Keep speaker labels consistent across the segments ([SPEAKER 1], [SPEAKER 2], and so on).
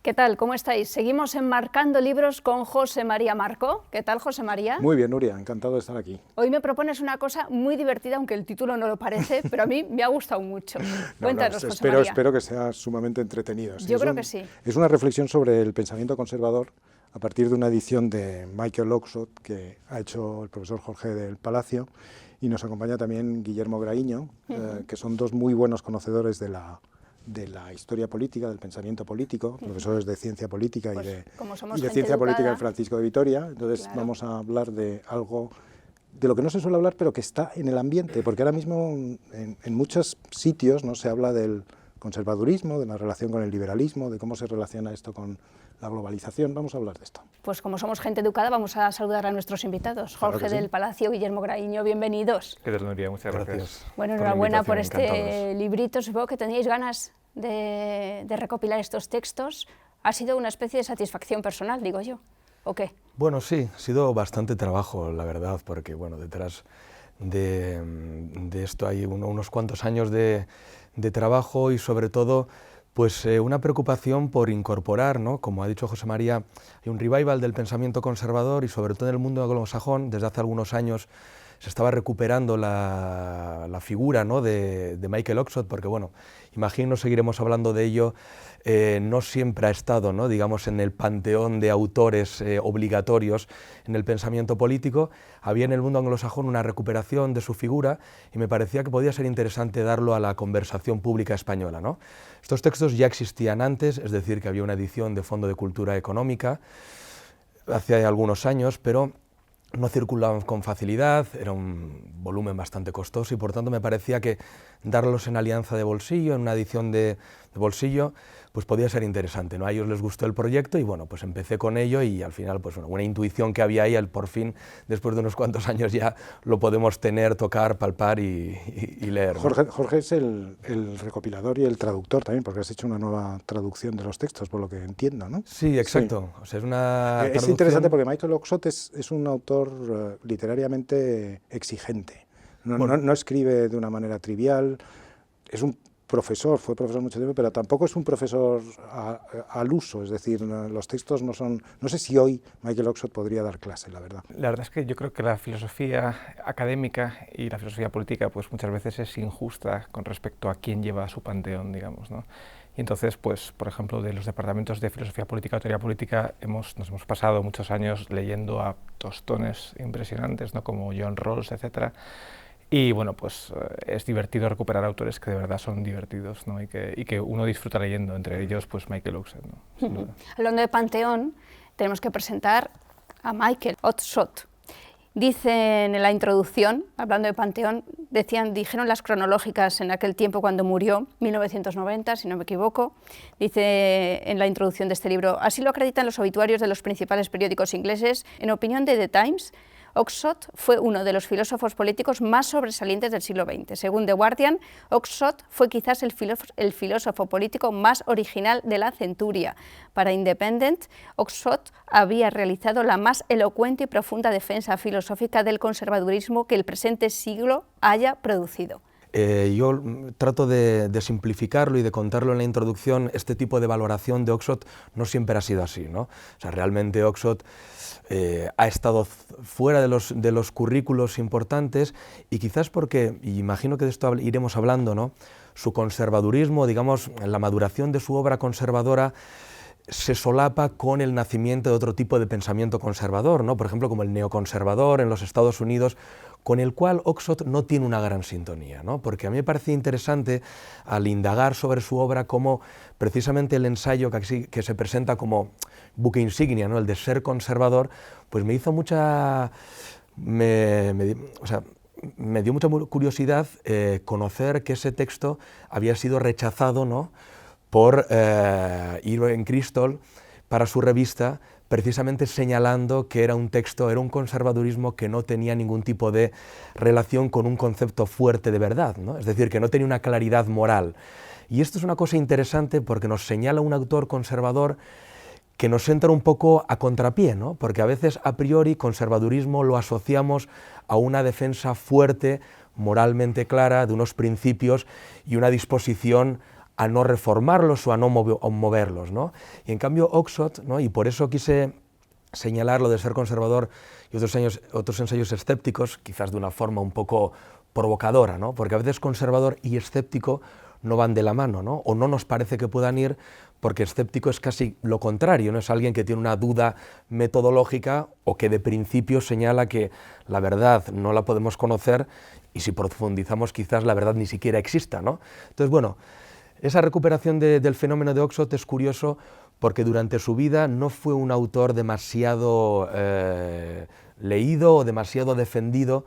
[SPEAKER 1] ¿Qué tal? ¿Cómo estáis? Seguimos enmarcando libros con José María Marco. ¿Qué tal, José María?
[SPEAKER 2] Muy bien, Nuria, encantado de estar aquí.
[SPEAKER 1] Hoy me propones una cosa muy divertida, aunque el título no lo parece, pero a mí me ha gustado mucho. Cuéntanos, José María.
[SPEAKER 2] Espero que sea sumamente entretenido. Sí,
[SPEAKER 1] Yo creo que sí.
[SPEAKER 2] Es una reflexión sobre el pensamiento conservador a partir de una edición de Michael Oxford que ha hecho el profesor Jorge del Palacio, y nos acompaña también Guillermo Graíño, que son dos muy buenos conocedores de la historia política, del pensamiento político, profesores de ciencia política
[SPEAKER 1] pues,
[SPEAKER 2] y de ciencia política en Francisco de Vitoria. Entonces vamos a hablar de algo de lo que no se suele hablar, pero que está en el ambiente, porque ahora mismo en muchos sitios no se habla del conservadurismo, de la relación con el liberalismo, de cómo se relaciona esto con la globalización. Vamos a hablar de esto.
[SPEAKER 1] Pues como somos gente educada, vamos a saludar a nuestros invitados. Jorge
[SPEAKER 2] Claro
[SPEAKER 1] del Palacio, Guillermo Graíño, bienvenidos.
[SPEAKER 3] Qué ternura, muchas gracias.
[SPEAKER 1] Bueno, enhorabuena por este librito. Supongo que teníais ganas de recopilar estos textos. Ha sido una especie de satisfacción personal, digo yo, ¿o qué?
[SPEAKER 3] Bueno, sí, ha sido bastante trabajo, la verdad, porque bueno, detrás de esto hay unos cuantos años de trabajo y sobre todo pues una preocupación por incorporar, ¿no? Como ha dicho José María, hay un revival del pensamiento conservador y sobre todo en el mundo anglosajón. Desde hace algunos años se estaba recuperando la figura, ¿no? de Michael Oxford, porque bueno, imagino seguiremos hablando de ello, no siempre ha estado, ¿no? digamos, en el panteón de autores obligatorios en el pensamiento político. Había en el mundo anglosajón una recuperación de su figura y me parecía que podía ser interesante darlo a la conversación pública española, ¿no? Estos textos ya existían antes, es decir, que había una edición de Fondo de Cultura Económica hace algunos años, pero no circulaban con facilidad, era un volumen bastante costoso y por tanto me parecía que darlos en alianza de bolsillo, en una edición de bolsillo, pues podía ser interesante, ¿no? A ellos les gustó el proyecto y bueno, pues empecé con ello y al final pues una intuición que había ahí, por fin, después de unos cuantos años ya lo podemos tener, tocar, palpar y leer, ¿no?
[SPEAKER 2] Jorge es el recopilador y el traductor también, porque has hecho una nueva traducción de los textos, por lo que entiendo, ¿no?
[SPEAKER 3] Sí, exacto.
[SPEAKER 2] Sí.
[SPEAKER 3] O sea, es una
[SPEAKER 2] Es
[SPEAKER 3] traducción...
[SPEAKER 2] interesante porque Michael Oxford es un autor literariamente exigente. No escribe de una manera trivial, es un profesor, fue profesor mucho tiempo, pero tampoco es un profesor al uso, es decir, los textos no son... No sé si hoy Michael Oxford podría dar clase, la verdad.
[SPEAKER 3] La verdad es que yo creo que la filosofía académica y la filosofía política pues muchas veces es injusta con respecto a quién lleva su panteón, digamos, ¿no? Y entonces, pues, por ejemplo, de los departamentos de filosofía política o teoría política nos hemos pasado muchos años leyendo a tostones impresionantes, ¿no? Como John Rawls, etcétera. Y bueno, pues es divertido recuperar autores que de verdad son divertidos, ¿no? y que uno disfruta leyendo, entre ellos pues Michael Oxford, ¿no? Sin duda.
[SPEAKER 1] Hablando de panteón, tenemos que presentar a Michael Oxford. Dicen en la introducción, hablando de panteón, dijeron las cronológicas en aquel tiempo cuando murió, 1990, si no me equivoco, dice en la introducción de este libro, así lo acreditan los obituarios de los principales periódicos ingleses. En opinión de The Times, Oxford fue uno de los filósofos políticos más sobresalientes del siglo XX. Según The Guardian, Oxford fue quizás el filósofo político más original de la centuria. Para Independent, Oxford había realizado la más elocuente y profunda defensa filosófica del conservadurismo que el presente siglo haya producido.
[SPEAKER 3] Yo trato de simplificarlo y de contarlo en la introducción. Este tipo de valoración de Oxford no siempre ha sido así, ¿no? O sea, realmente Oxford ha estado fuera de los currículos importantes y quizás porque, y imagino que de esto iremos hablando, ¿no? Su conservadurismo, digamos, la maduración de su obra conservadora se solapa con el nacimiento de otro tipo de pensamiento conservador, ¿no? Por ejemplo, como el neoconservador en los Estados Unidos, con el cual Oxford no tiene una gran sintonía, ¿no? Porque a mí me parece interesante al indagar sobre su obra cómo precisamente el ensayo que se presenta como buque insignia, ¿no? El de ser conservador, pues me hizo mucha... me dio mucha curiosidad conocer que ese texto había sido rechazado, ¿no? por Irving Kristol para su revista, precisamente señalando que era un texto, era un conservadurismo que no tenía ningún tipo de relación con un concepto fuerte de verdad, ¿no? Es decir, que no tenía una claridad moral. Y esto es una cosa interesante porque nos señala un autor conservador que nos entra un poco a contrapié, ¿no? Porque a veces a priori conservadurismo lo asociamos a una defensa fuerte, moralmente clara, de unos principios y una disposición a no reformarlos o a no moverlos, ¿no? Y en cambio Oxford, ¿no? Y por eso quise señalar lo de ser conservador y otros ensayos escépticos, quizás de una forma un poco provocadora, ¿no? Porque a veces conservador y escéptico no van de la mano, ¿no? O no nos parece que puedan ir, porque escéptico es casi lo contrario, ¿no? Es alguien que tiene una duda metodológica o que de principio señala que la verdad no la podemos conocer y si profundizamos quizás la verdad ni siquiera exista, ¿no? Entonces, bueno, esa recuperación del fenómeno de Oxford es curioso porque durante su vida no fue un autor demasiado leído o demasiado defendido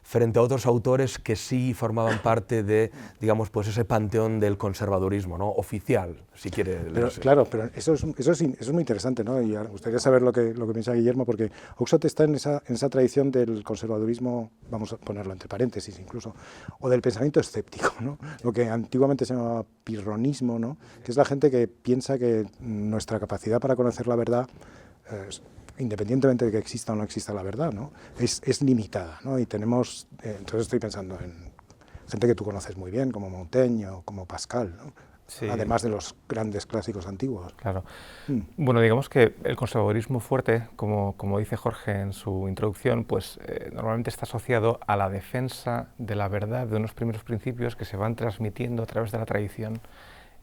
[SPEAKER 3] frente a otros autores que sí formaban parte de, digamos, pues ese panteón del conservadurismo, ¿no? Oficial, si quiere.
[SPEAKER 2] Pero, claro, pero eso es muy interesante, ¿no? Y me gustaría saber lo que piensa Guillermo, porque Oxford está en esa tradición del conservadurismo, vamos a ponerlo entre paréntesis incluso, o del pensamiento escéptico, ¿no? Lo que antiguamente se llamaba pirronismo, ¿no? Que es la gente que piensa que nuestra capacidad para conocer la verdad independientemente de que exista o no exista la verdad, ¿no? Es limitada, ¿no? Y tenemos, entonces estoy pensando en gente que tú conoces muy bien, como Montaigne o como Pascal, ¿no? Sí. Además de los grandes clásicos antiguos.
[SPEAKER 4] Claro. Bueno, digamos que el conservadurismo fuerte, como dice Jorge en su introducción, pues normalmente está asociado a la defensa de la verdad, de unos primeros principios que se van transmitiendo a través de la tradición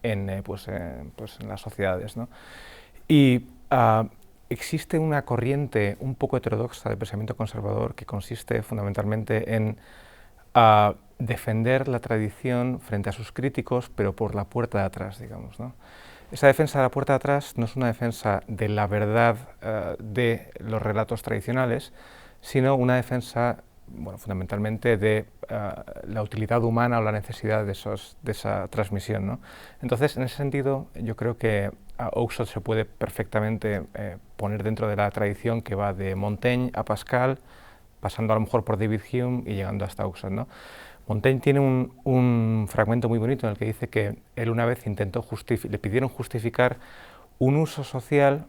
[SPEAKER 4] en las sociedades, ¿no? Y existe una corriente un poco heterodoxa de pensamiento conservador que consiste fundamentalmente en defender la tradición frente a sus críticos, pero por la puerta de atrás, digamos, ¿no? Esa defensa de la puerta de atrás no es una defensa de la verdad de los relatos tradicionales, sino una defensa, bueno, fundamentalmente de la utilidad humana o la necesidad de esa transmisión, ¿no? Entonces, en ese sentido, yo creo que Oxford se puede perfectamente poner dentro de la tradición que va de Montaigne a Pascal, pasando a lo mejor por David Hume y llegando hasta Oxford, ¿no? Montaigne tiene un fragmento muy bonito en el que dice que él una vez le pidieron justificar un uso social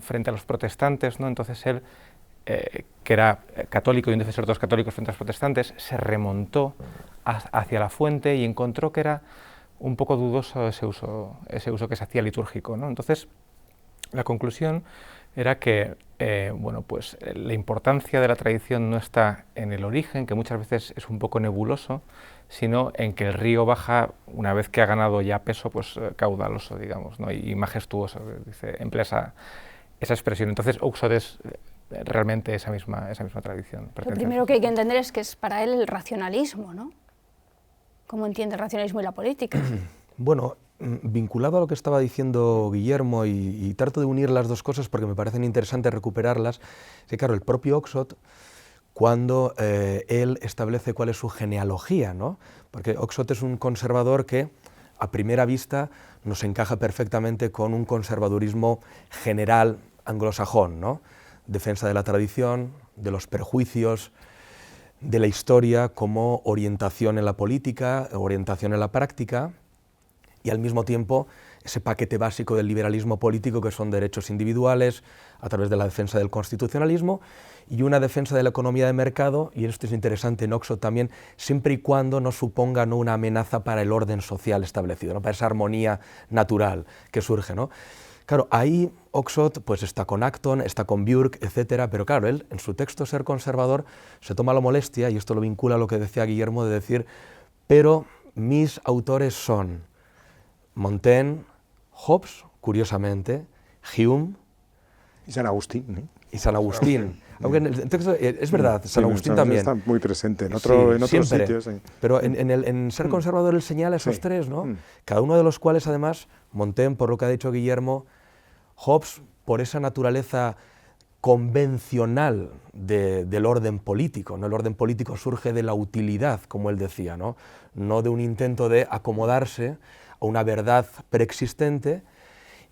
[SPEAKER 4] frente a los protestantes, ¿no? Entonces él, que era católico y un defensor de los católicos frente a los protestantes, se remontó hacia la fuente y encontró que era un poco dudoso ese uso que se hacía litúrgico, ¿no? Entonces, la conclusión era que bueno, pues, la importancia de la tradición no está en el origen, que muchas veces es un poco nebuloso, sino en que el río baja una vez que ha ganado ya peso, pues caudaloso, digamos, ¿no? y majestuoso, dice, emplea esa expresión. Entonces, Oxford es realmente esa misma tradición.
[SPEAKER 1] Lo primero que hay que entender es que es para él el racionalismo, ¿no? ¿Cómo entiende el racionalismo y la política?
[SPEAKER 3] Bueno, vinculado a lo que estaba diciendo Guillermo, y trato de unir las dos cosas porque me parecen interesantes recuperarlas, que claro, el propio Oxford, cuando él establece cuál es su genealogía, ¿no? Porque Oxford es un conservador que a primera vista nos encaja perfectamente con un conservadurismo general anglosajón, ¿no? Defensa de la tradición, de los prejuicios, de la historia como orientación en la política, orientación en la práctica, y al mismo tiempo ese paquete básico del liberalismo político que son derechos individuales a través de la defensa del constitucionalismo y una defensa de la economía de mercado, y esto es interesante en Oxford también, siempre y cuando no suponga una amenaza para el orden social establecido, ¿no? Para esa armonía natural que surge, ¿no? Claro, ahí Oxford pues está con Acton, está con Burke, etcétera, pero claro, él en su texto Ser conservador se toma la molestia, y esto lo vincula a lo que decía Guillermo, de decir, pero mis autores son Montaigne, Hobbes, curiosamente, Hume
[SPEAKER 2] y San Agustín, ¿no?
[SPEAKER 3] Y San Agustín. Aunque en el texto es verdad, San Agustín también
[SPEAKER 2] está muy presente en otros sitios. Sí.
[SPEAKER 3] Pero en Ser conservador él señala esos tres, ¿no? Cada uno de los cuales, además, Montaigne, por lo que ha dicho Guillermo, Hobbes, por esa naturaleza convencional del orden político, ¿no? El orden político surge de la utilidad, como él decía, ¿no? No de un intento de acomodarse a una verdad preexistente.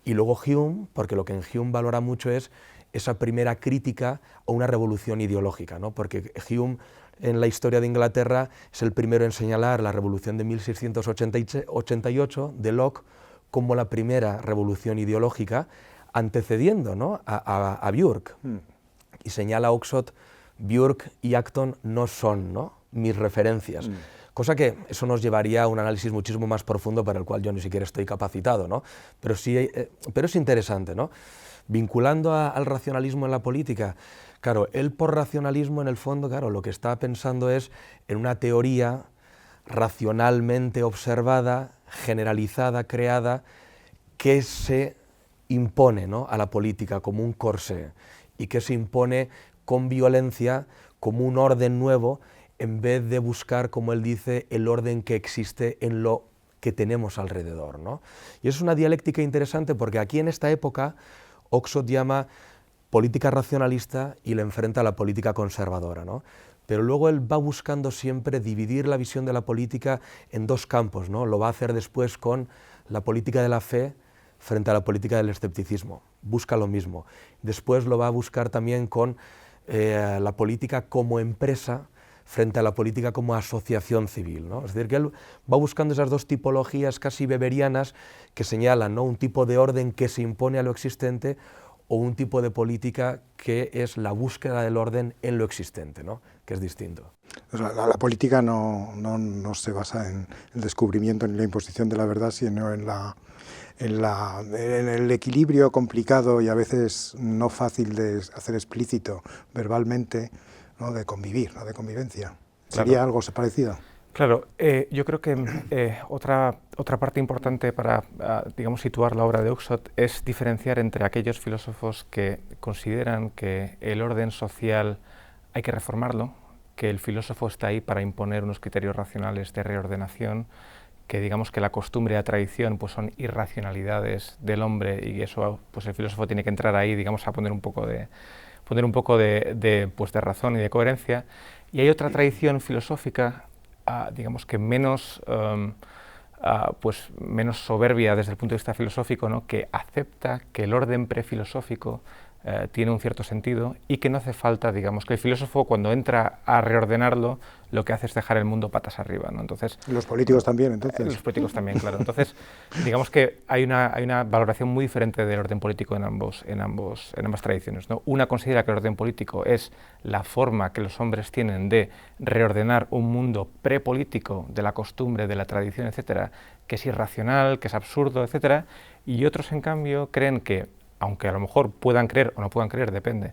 [SPEAKER 3] Y luego Hume, porque lo que en Hume valora mucho es esa primera crítica a una revolución ideológica, ¿no? Porque Hume, en la historia de Inglaterra, es el primero en señalar la revolución de 1688 de Locke como la primera revolución ideológica, antecediendo, ¿no? a Burke. Y señala Oxford, Burke y Acton no son, ¿no? mis referencias. Cosa que eso nos llevaría a un análisis muchísimo más profundo para el cual yo ni siquiera estoy capacitado, ¿no? Pero es interesante, ¿no? Vinculando al racionalismo en la política, claro, él por racionalismo en el fondo, claro, lo que está pensando es en una teoría racionalmente observada, generalizada, creada, que se impone, ¿no?, a la política como un corsé y que se impone con violencia como un orden nuevo, en vez de buscar, como él dice, el orden que existe en lo que tenemos alrededor, ¿no? Y es una dialéctica interesante porque aquí en esta época Oxford llama política racionalista y le enfrenta a la política conservadora, ¿no? Pero luego él va buscando siempre dividir la visión de la política en dos campos, ¿no? Lo va a hacer después con la política de la fe frente a la política del escepticismo, busca lo mismo. Después lo va a buscar también con la política como empresa frente a la política como asociación civil, ¿no? Es decir, que él va buscando esas dos tipologías casi weberianas que señalan, ¿no?, un tipo de orden que se impone a lo existente o un tipo de política que es la búsqueda del orden en lo existente, ¿no?, que es distinto.
[SPEAKER 2] La política no se basa en el descubrimiento ni la imposición de la verdad, sino en el equilibrio complicado y a veces no fácil de hacer explícito verbalmente, ¿no?, de convivir, ¿no?, de convivencia. ¿Sería
[SPEAKER 4] Claro.
[SPEAKER 2] algo parecido?
[SPEAKER 4] Claro, yo creo que otra parte importante para, digamos, situar la obra de Oxford es diferenciar entre aquellos filósofos que consideran que el orden social hay que reformarlo, que el filósofo está ahí para imponer unos criterios racionales de reordenación, que digamos que la costumbre y la tradición pues son irracionalidades del hombre y eso pues el filósofo tiene que entrar ahí, digamos, a poner un poco de razón y de coherencia. Y hay otra tradición filosófica, digamos que menos soberbia desde el punto de vista filosófico, ¿no?, que acepta que el orden prefilosófico tiene un cierto sentido y que no hace falta, digamos, que el filósofo cuando entra a reordenarlo lo que hace es dejar el mundo patas arriba, ¿no? Entonces,
[SPEAKER 2] los políticos también, entonces.
[SPEAKER 4] Los políticos también, claro. Entonces, digamos que hay una valoración muy diferente del orden político en ambas tradiciones, ¿no? Una considera que el orden político es la forma que los hombres tienen de reordenar un mundo prepolítico de la costumbre, de la tradición, etcétera, que es irracional, que es absurdo, etcétera, y otros, en cambio, creen que, aunque a lo mejor puedan creer o no puedan creer, depende,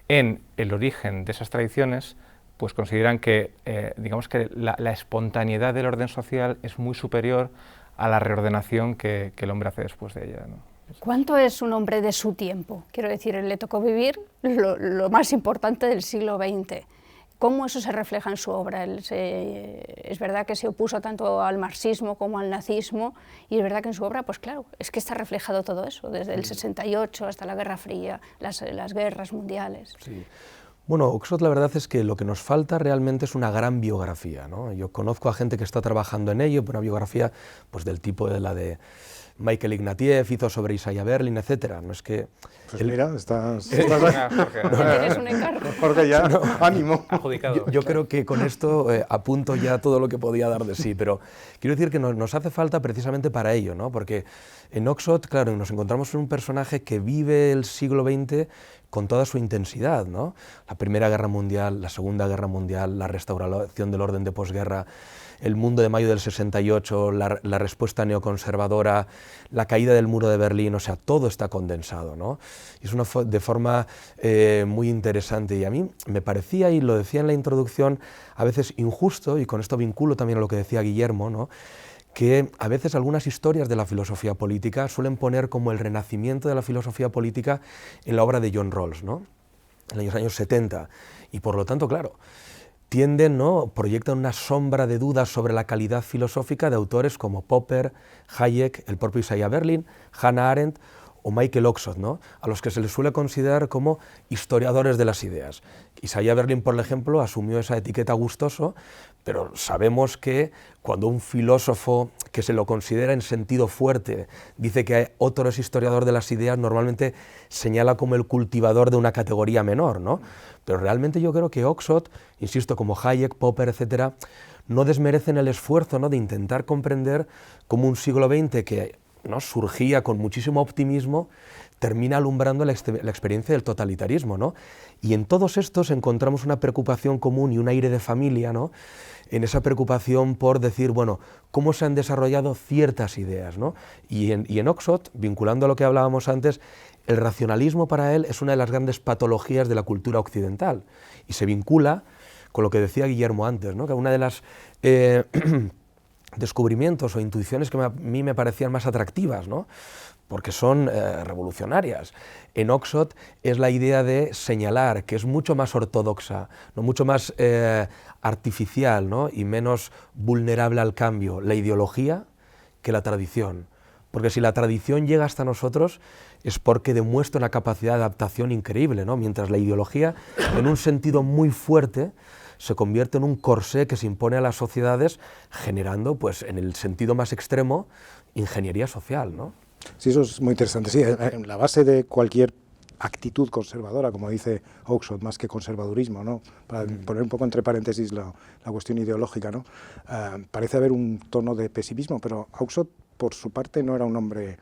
[SPEAKER 4] en el origen de esas tradiciones, pues consideran que, digamos que la espontaneidad del orden social es muy superior a la reordenación que el hombre hace después de ella, ¿no?
[SPEAKER 1] ¿Cuánto es un hombre de su tiempo? Quiero decir, le tocó vivir lo más importante del siglo XX. ¿Cómo eso se refleja en su obra? Es verdad que se opuso tanto al marxismo como al nazismo, y es verdad que en su obra, pues claro, es que está reflejado todo eso, desde el 68 hasta la Guerra Fría, las guerras mundiales.
[SPEAKER 3] Sí. Bueno, Oxford, la verdad es que lo que nos falta realmente es una gran biografía, ¿no? Yo conozco a gente que está trabajando en ello, una biografía pues, del tipo de la de Michael Ignatieff, hizo sobre Isaiah Berlin, etcétera. No es que...
[SPEAKER 2] Pues mira, estás
[SPEAKER 1] Tienes un encargo.
[SPEAKER 2] Jorge, ya, ánimo.
[SPEAKER 4] Adjudicado.
[SPEAKER 3] Yo creo que con esto apunto ya todo lo que podía dar de sí, pero quiero decir que nos hace falta precisamente para ello, ¿no? Porque en Oxford, claro, nos encontramos en un personaje que vive el siglo XX con toda su intensidad, ¿no? La Primera Guerra Mundial, la Segunda Guerra Mundial, la restauración del orden de posguerra, el mundo de mayo del 68, la respuesta neoconservadora, la caída del muro de Berlín, o sea, todo está condensado, ¿no? Y es de forma muy interesante, y a mí me parecía, y lo decía en la introducción, a veces injusto, y con esto vinculo también a lo que decía Guillermo, ¿no?, que a veces algunas historias de la filosofía política suelen poner como el renacimiento de la filosofía política en la obra de John Rawls, ¿no?, en los años 70, y por lo tanto, claro, tienden, ¿no?, proyectan una sombra de dudas sobre la calidad filosófica de autores como Popper, Hayek, el propio Isaiah Berlin, Hannah Arendt o Michael Oxford, ¿no?, a los que se les suele considerar como historiadores de las ideas. Isaiah Berlin, por ejemplo, asumió esa etiqueta gustoso, pero sabemos que cuando un filósofo que se lo considera en sentido fuerte dice que otro es historiador de las ideas, normalmente señala como el cultivador de una categoría menor, ¿no? Pero realmente yo creo que Oxford, insisto, como Hayek, Popper, etcétera, no desmerecen el esfuerzo, ¿no?, de intentar comprender cómo un siglo XX que ¿no?, surgía con muchísimo optimismo, termina alumbrando la experiencia del totalitarismo, ¿no? Y en todos estos encontramos una preocupación común y un aire de familia, ¿no?, en esa preocupación por decir, bueno, cómo se han desarrollado ciertas ideas, ¿no? Y en Oxford, vinculando a lo que hablábamos antes, el racionalismo para él es una de las grandes patologías de la cultura occidental y se vincula con lo que decía Guillermo antes, ¿no?, que una de las descubrimientos o intuiciones que a mí me parecían más atractivas, ¿no?, porque son revolucionarias. En Oxford es la idea de señalar que es mucho más ortodoxa, ¿no?, mucho más artificial, ¿no?, y menos vulnerable al cambio la ideología que la tradición. Porque si la tradición llega hasta nosotros es porque demuestra una capacidad de adaptación increíble, ¿no?, mientras la ideología, en un sentido muy fuerte, se convierte en un corsé que se impone a las sociedades, generando, pues, en el sentido más extremo, ingeniería social, ¿no?
[SPEAKER 2] Sí, eso es muy interesante. Sí, en la base de cualquier actitud conservadora, como dice Oxford, más que conservadurismo, ¿no?, para poner un poco entre paréntesis la cuestión ideológica, ¿no?, parece haber un tono de pesimismo, pero Oxford, por su parte, no era un hombre...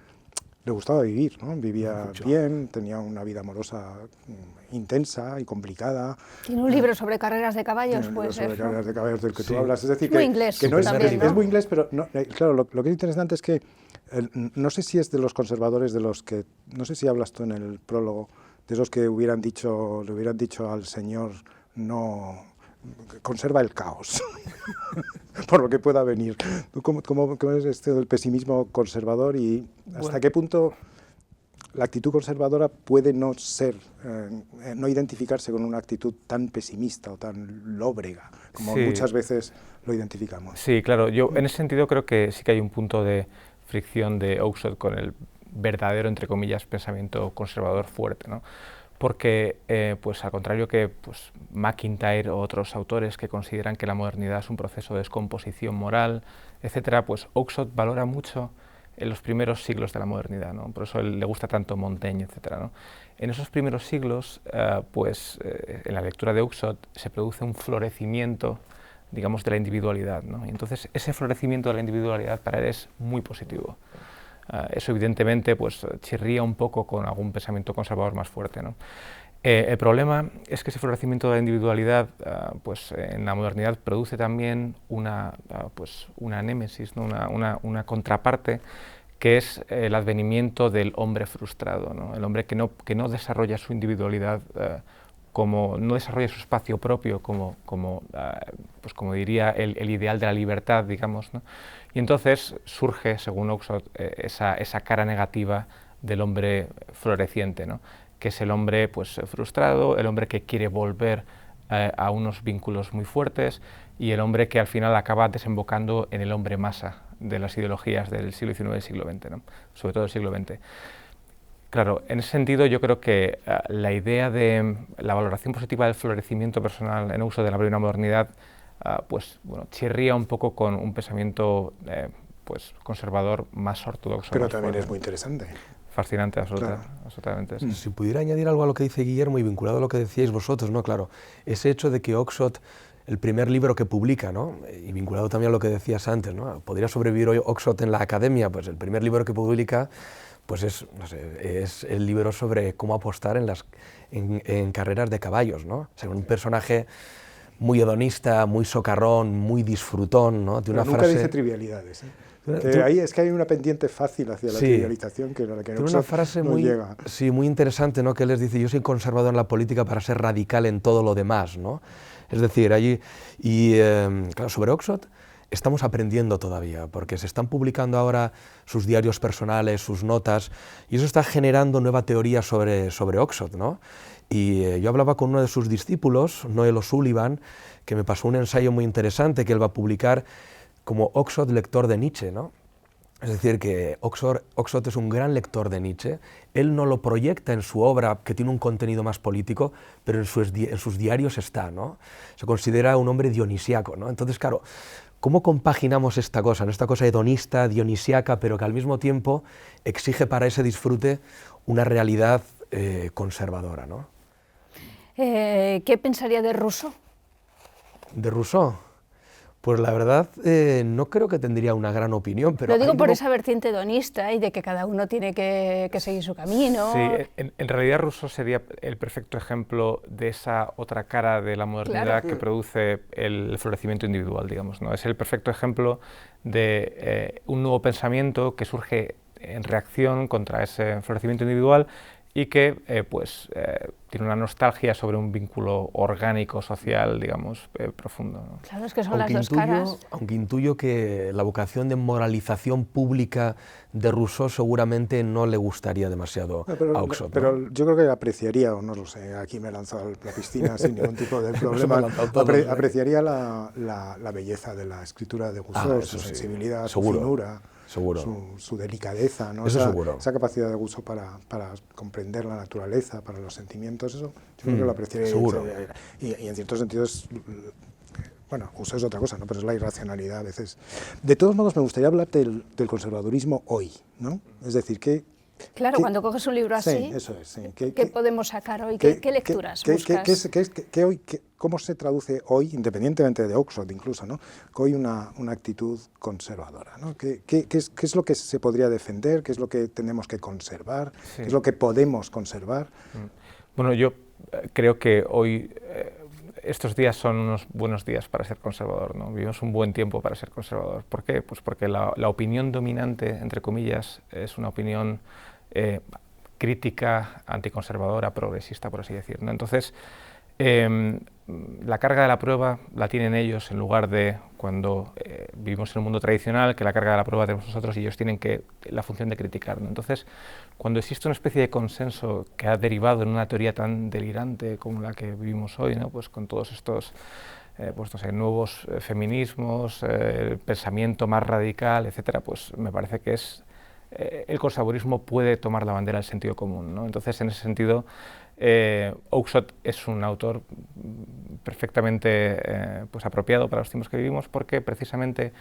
[SPEAKER 2] Le gustaba vivir, ¿no? Vivía bien, tenía una vida amorosa intensa y complicada.
[SPEAKER 1] Tiene un libro sobre carreras de caballos,
[SPEAKER 2] pues sobre carreras de caballos del que
[SPEAKER 3] sí.
[SPEAKER 2] tú hablas. Es decir,
[SPEAKER 1] muy inglés,
[SPEAKER 2] que no es,
[SPEAKER 1] también, ¿no?
[SPEAKER 2] es muy inglés, pero no, claro, lo que es interesante es que no sé si es de los conservadores de los que, no sé si hablas tú en el prólogo, de esos que le hubieran dicho al señor, no, conserva el caos, por lo que pueda venir. ¿Cómo es esto del pesimismo conservador y hasta qué punto la actitud conservadora puede no ser, no identificarse con una actitud tan pesimista o tan lóbrega, como muchas veces lo identificamos?
[SPEAKER 4] Sí, claro, yo en ese sentido creo que sí que hay un punto de fricción de Oxford con el verdadero, entre comillas, pensamiento conservador fuerte, ¿no? Porque, pues al contrario que pues, MacIntyre o otros autores que consideran que la modernidad es un proceso de descomposición moral, etcétera, pues Oxford valora mucho en los primeros siglos de la modernidad, ¿no? Por eso le gusta tanto Montaigne, etcétera, ¿no? En esos primeros siglos, en la lectura de Oxford se produce un florecimiento, digamos, de la individualidad, ¿no? Y entonces ese florecimiento de la individualidad para él es muy positivo. Eso evidentemente pues, chirría un poco con algún pensamiento conservador más fuerte, ¿no? El problema es que ese florecimiento de la individualidad pues, en la modernidad produce también una némesis, ¿no? una contraparte, que es el advenimiento del hombre frustrado, ¿no? El hombre que no desarrolla su individualidad, no desarrolla su espacio propio como diría el ideal de la libertad, digamos, ¿no? Y entonces surge, según Oxford, esa cara negativa del hombre floreciente, ¿no?, que es el hombre pues, frustrado, el hombre que quiere volver a unos vínculos muy fuertes y el hombre que al final acaba desembocando en el hombre masa de las ideologías del siglo XIX y del siglo XX, ¿no?, sobre todo del siglo XX. Claro, en ese sentido yo creo que la idea de la valoración positiva del florecimiento personal en uso de la plena modernidad pues, bueno, chirría un poco con un pensamiento pues, conservador más ortodoxo.
[SPEAKER 2] Pero
[SPEAKER 4] más
[SPEAKER 2] también
[SPEAKER 4] fuerte.
[SPEAKER 2] es muy interesante.
[SPEAKER 4] Fascinante,
[SPEAKER 2] Claro.
[SPEAKER 4] absolutamente. Sí.
[SPEAKER 3] Si pudiera añadir algo a lo que dice Guillermo y vinculado a lo que decíais vosotros, ¿no? Claro, ese hecho de que Oxford, el primer libro que publica, ¿no?, y vinculado también a lo que decías antes, ¿no?, ¿podría sobrevivir hoy Oxford en la academia? Pues el primer libro que publica pues es, no sé, es el libro sobre cómo apostar en carreras de caballos, ¿no? O sea, un personaje muy hedonista, muy socarrón, muy disfrutón, ¿no?
[SPEAKER 2] Pero nunca dice trivialidades, ¿eh? Que ahí es que hay una pendiente fácil hacia la trivialización que la que
[SPEAKER 3] tiene una frase
[SPEAKER 2] no llega.
[SPEAKER 3] Sí, muy interesante, ¿no?, que él les dice: yo soy conservador en la política para ser radical en todo lo demás, ¿no? Es decir, allí, claro, sobre Oxford estamos aprendiendo todavía, porque se están publicando ahora sus diarios personales, sus notas, y eso está generando nueva teoría sobre Oxford, ¿no? Y yo hablaba con uno de sus discípulos, Noel O'Sullivan, que me pasó un ensayo muy interesante que él va a publicar como Oxford lector de Nietzsche, ¿no? Es decir, que Oxford es un gran lector de Nietzsche. Él no lo proyecta en su obra, que tiene un contenido más político, pero en sus diarios está, ¿no? Se considera un hombre dionisiaco, ¿no? Entonces, claro, ¿cómo compaginamos esta cosa, ¿no?, esta cosa hedonista, dionisiaca, pero que al mismo tiempo exige para ese disfrute una realidad conservadora, ¿no?
[SPEAKER 1] ¿Qué pensaría de Rousseau?
[SPEAKER 3] De Rousseau, Pues la verdad, no creo que tendría una gran opinión, pero...
[SPEAKER 1] Lo digo por esa vertiente hedonista y de que cada uno tiene que seguir su camino.
[SPEAKER 4] Sí, en realidad Rousseau sería el perfecto ejemplo de esa otra cara de la modernidad que produce el florecimiento individual, digamos, ¿no? Es el perfecto ejemplo de un nuevo pensamiento que surge en reacción contra ese florecimiento individual y que tiene una nostalgia sobre un vínculo orgánico, social, digamos, profundo, ¿no?
[SPEAKER 1] Claro, es que son las dos caras.
[SPEAKER 3] Aunque intuyo que la vocación de moralización pública de Rousseau seguramente no le gustaría demasiado a Oxford, ¿no?
[SPEAKER 2] Pero yo creo que apreciaría, o no lo sé, aquí me he lanzado a la piscina sin ningún tipo de problema, apreciaría la belleza de la escritura de Rousseau, su sensibilidad, su finura.
[SPEAKER 3] Seguro.
[SPEAKER 2] Su delicadeza, ¿no?
[SPEAKER 3] Eso seguro.
[SPEAKER 2] Esa capacidad de Rousseau para comprender la naturaleza, para los sentimientos, eso yo creo que lo apreciaría.
[SPEAKER 3] Seguro.
[SPEAKER 2] Y en ciertos sentidos, bueno, Rousseau es otra cosa, ¿no? Pero es la irracionalidad a veces. De todos modos, me gustaría hablar del conservadurismo hoy, ¿no? Es decir,
[SPEAKER 1] Claro, cuando coges un libro así,
[SPEAKER 2] sí, eso es, sí.
[SPEAKER 1] ¿Qué podemos sacar hoy? ¿Qué lecturas buscas?
[SPEAKER 2] ¿Cómo se traduce hoy, independientemente de Oxford incluso, ¿no? Hoy una actitud conservadora, ¿no? ¿Qué es lo que se podría defender? ¿Qué es lo que tenemos que conservar? Sí. ¿Qué es lo que podemos conservar?
[SPEAKER 4] Bueno, yo creo que hoy estos días son unos buenos días para ser conservador, ¿no? Vivimos un buen tiempo para ser conservador. ¿Por qué? Pues porque la opinión dominante, entre comillas, es una opinión crítica, anticonservadora, progresista, por así decir, ¿no? Entonces, la carga de la prueba la tienen ellos en lugar de cuando vivimos en un mundo tradicional, que la carga de la prueba tenemos nosotros y ellos tienen la función de criticar, ¿no? Entonces, cuando existe una especie de consenso que ha derivado en una teoría tan delirante como la que vivimos hoy, ¿no? Pues con todos estos nuevos feminismos, el pensamiento más radical, etcétera, pues me parece que el conservadurismo puede tomar la bandera del sentido común, ¿no? Entonces, en ese sentido, Oakeshott es un autor perfectamente apropiado para los tiempos que vivimos porque precisamente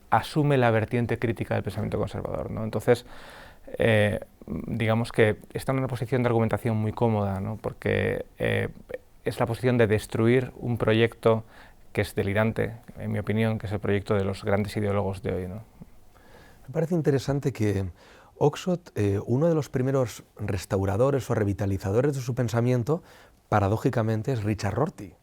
[SPEAKER 4] asume la vertiente crítica del pensamiento conservador, ¿no? Entonces, digamos que está en una posición de argumentación muy cómoda, ¿no? Porque es la posición de destruir un proyecto que es delirante, en mi opinión, que es el proyecto de los grandes ideólogos de hoy, ¿no?
[SPEAKER 3] Me parece interesante que Oxford, uno de los primeros restauradores o revitalizadores de su pensamiento, paradójicamente, es Richard Rorty.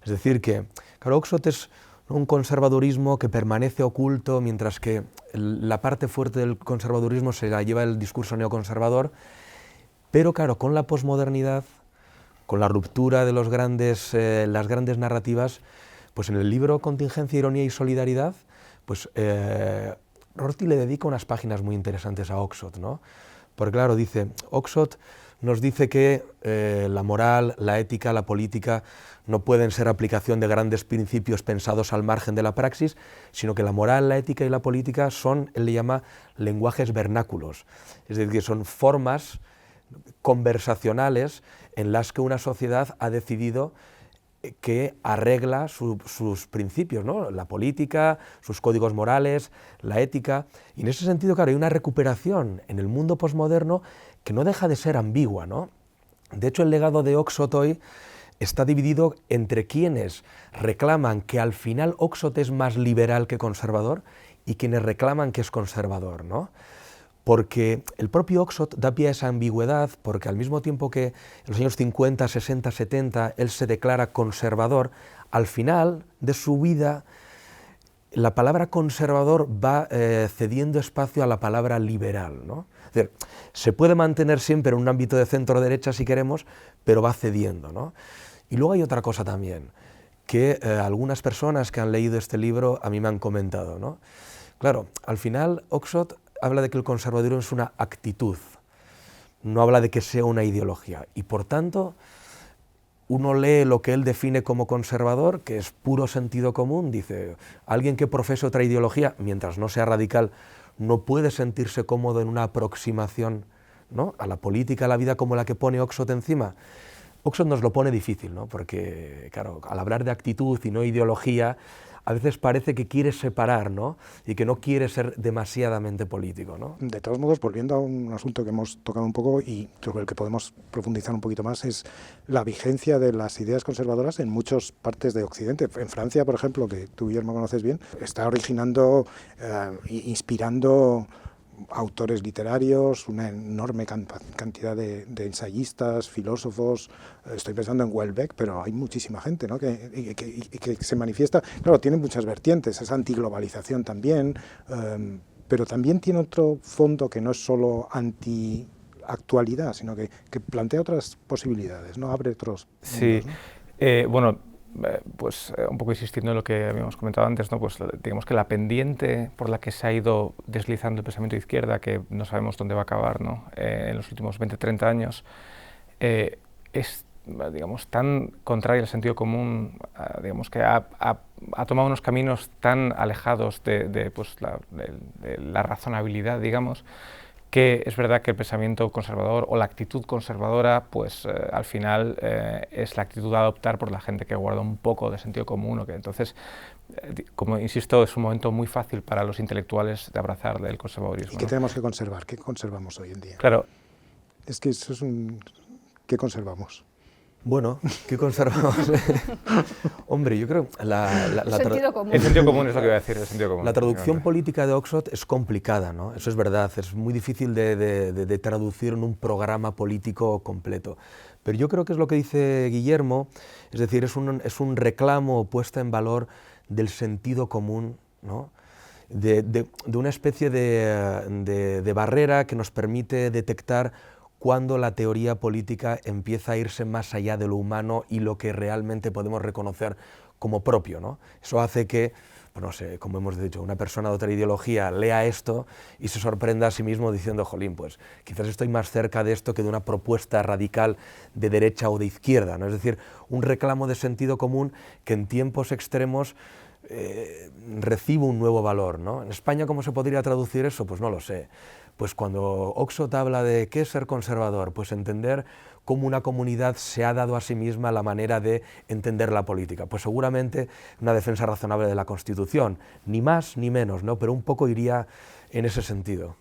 [SPEAKER 3] Es decir, que claro, Oxford es un conservadurismo que permanece oculto, mientras que la parte fuerte del conservadurismo se la lleva el discurso neoconservador, pero claro, con la posmodernidad, con la ruptura de las grandes narrativas, pues en el libro Contingencia, Ironía y Solidaridad, pues Rorty le dedica unas páginas muy interesantes a Oxford, ¿no? Porque claro, Oxford nos dice que la moral, la ética, la política no pueden ser aplicación de grandes principios pensados al margen de la praxis, sino que la moral, la ética y la política son, él le llama, lenguajes vernáculos, es decir, que son formas conversacionales en las que una sociedad ha decidido que arregla sus principios, ¿no? La política, sus códigos morales, la ética, y en ese sentido, claro, hay una recuperación en el mundo posmoderno que no deja de ser ambigua, ¿no? De hecho, el legado de Oxford hoy está dividido entre quienes reclaman que al final Oxford es más liberal que conservador y quienes reclaman que es conservador, ¿no? Porque el propio Oxford da pie a esa ambigüedad, porque al mismo tiempo que en los años 50, 60, 70 él se declara conservador, al final de su vida la palabra conservador va cediendo espacio a la palabra liberal, ¿no? Es decir, se puede mantener siempre en un ámbito de centro-derecha si queremos, pero va cediendo, ¿no? Y luego hay otra cosa también, que algunas personas que han leído este libro a mí me han comentado, ¿no? Claro, al final Oxford habla de que el conservadurismo es una actitud, no habla de que sea una ideología, y por tanto uno lee lo que él define como conservador, que es puro sentido común, dice, alguien que profese otra ideología, mientras no sea radical, no puede sentirse cómodo en una aproximación, ¿no?, a la política, a la vida como la que pone Oxford encima. Oxford nos lo pone difícil, ¿no?, porque claro, al hablar de actitud y no ideología, a veces parece que quiere separar, ¿no? Y que no quiere ser demasiadamente político, ¿no?
[SPEAKER 2] De todos modos, volviendo a un asunto que hemos tocado un poco y sobre el que podemos profundizar un poquito más, es la vigencia de las ideas conservadoras en muchas partes de Occidente. En Francia, por ejemplo, que tú, Guillermo, conoces bien, está originando, inspirando autores literarios, una enorme cantidad de ensayistas, filósofos. Estoy pensando en Houellebecq, pero hay muchísima gente, ¿no? que se manifiesta. Claro, tiene muchas vertientes, es antiglobalización también, pero también tiene otro fondo que no es solo anti-actualidad, sino que plantea otras posibilidades, ¿no? Abre otros mundos, ¿no?
[SPEAKER 4] Sí, bueno, pues un poco insistiendo en lo que habíamos comentado antes, ¿no? Pues digamos que la pendiente por la que se ha ido deslizando el pensamiento de izquierda, que no sabemos dónde va a acabar, ¿no? En los últimos 20-30 años, es, digamos, tan contraria al sentido común, digamos que ha tomado unos caminos tan alejados de la razonabilidad, digamos, que es verdad que el pensamiento conservador o la actitud conservadora, pues al final es la actitud a adoptar por la gente que guarda un poco de sentido común, o que entonces, como insisto, es un momento muy fácil para los intelectuales de abrazar el conservadurismo.
[SPEAKER 2] ¿Y qué tenemos que conservar? ¿Qué conservamos hoy en día?
[SPEAKER 4] Claro.
[SPEAKER 2] Es que eso es un... ¿Qué conservamos?
[SPEAKER 3] Bueno, ¿qué conservamos? Hombre, yo creo
[SPEAKER 1] el sentido común.
[SPEAKER 4] El sentido común es lo que iba a decir, el sentido común.
[SPEAKER 3] La traducción política de Oxford es complicada, ¿no? Eso es verdad, es muy difícil de traducir en un programa político completo. Pero yo creo que es lo que dice Guillermo, es decir, es un reclamo o puesta en valor del sentido común, ¿no? De una especie de barrera que nos permite detectar cuando la teoría política empieza a irse más allá de lo humano y lo que realmente podemos reconocer como propio, ¿no? Eso hace que, pues no sé, como hemos dicho, una persona de otra ideología lea esto y se sorprenda a sí mismo diciendo, jolín, pues quizás estoy más cerca de esto que de una propuesta radical de derecha o de izquierda, ¿no? Es decir, un reclamo de sentido común que en tiempos extremos recibe un nuevo valor, ¿no? En España, ¿cómo se podría traducir eso? Pues no lo sé. Pues cuando Oxford habla de qué es ser conservador, pues entender cómo una comunidad se ha dado a sí misma la manera de entender la política. Pues seguramente una defensa razonable de la Constitución, ni más ni menos, ¿no? Pero un poco iría en ese sentido.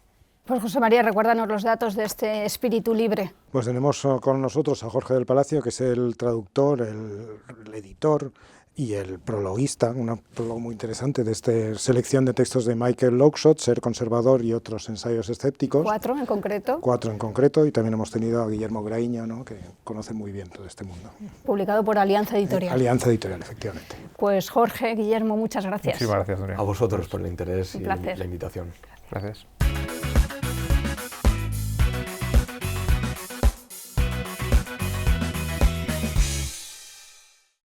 [SPEAKER 1] Pues José María, recuérdanos los datos de este espíritu libre.
[SPEAKER 2] Pues tenemos con nosotros a Jorge del Palacio, que es el traductor, el editor y el prologuista, un prólogo muy interesante de esta selección de textos de Michael Oakeshott, Ser conservador y otros ensayos escépticos.
[SPEAKER 1] 4 en concreto.
[SPEAKER 2] 4 en concreto, y también hemos tenido a Guillermo Graíño, ¿no? Que conoce muy bien todo este mundo.
[SPEAKER 1] Publicado por Alianza Editorial.
[SPEAKER 2] Alianza Editorial, efectivamente.
[SPEAKER 1] Pues Jorge, Guillermo, muchas gracias.
[SPEAKER 4] Muchísimas gracias, Nuria.
[SPEAKER 3] A vosotros por el interés
[SPEAKER 1] Un
[SPEAKER 3] y
[SPEAKER 1] placer.
[SPEAKER 3] la invitación.
[SPEAKER 4] Gracias.